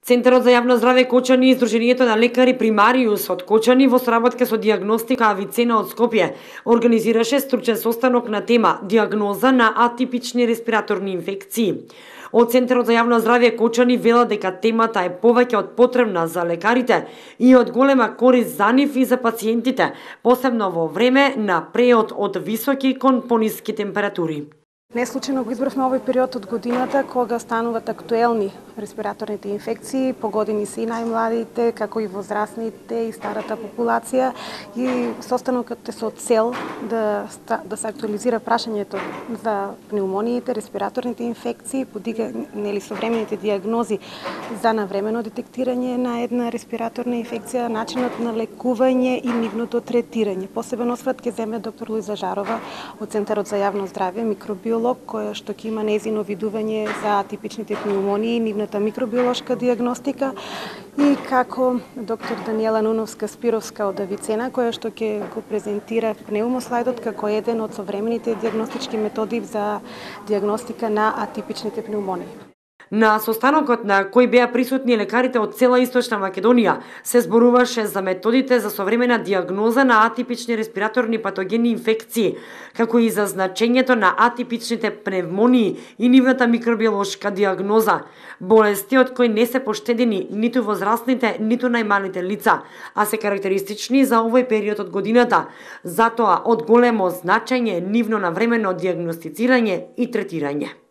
Центарот за јавно здраве Кочани и Сдруженијето на лекари Примариус од Кочани во соработка со Дијагностика Авицена од Скопје организираше стручен состанок на тема дијагноза на атипични респираторни инфекции. Од Центарот за јавно здраве Кочани велат дека темата е повеќе од потребна за лекарите и од голема корист за нив и за пациентите, посебно во време на преод од високи кон пониски температури. Неслучајно го избравме овој период од годината кога стануваат актуелни респираторните инфекции, погодени се и најмладите, како и возрастните и старата популација, и состанокот е со цел да се актуализира прашањето за пнеумониите, респираторните инфекции, подига современите дијагнози за навремено детектирање на една респираторна инфекција, начинот на лекување и нивното третирање. Посебен осврт ќе земе доктор Луиза Жарова од Центарот за јавно здраве, микробиолог, која што ќе има нејзино видување за атипичните пнеумонии, нивната микробиолошка дијагностика, и како доктор Даниела Нуновска-Спировска од Авицена, која што ќе го презентира пнеумослайдот како еден од современите дијагностички методи за дијагностика на атипичните пнеумонии. На состанокот на кој беа присутни лекарите од цела Источна Македонија се зборуваше за методите за современа дијагноза на атипични респираторни патогени инфекции, како и за значењето на атипичните пневмонии и нивната микробиолошка дијагноза, болести од кои не се поштедени ниту возрастните, ниту најмалите лица, а се карактеристични за овој период од годината, затоа од големо значење нивно навремено дијагностицирање и третирање.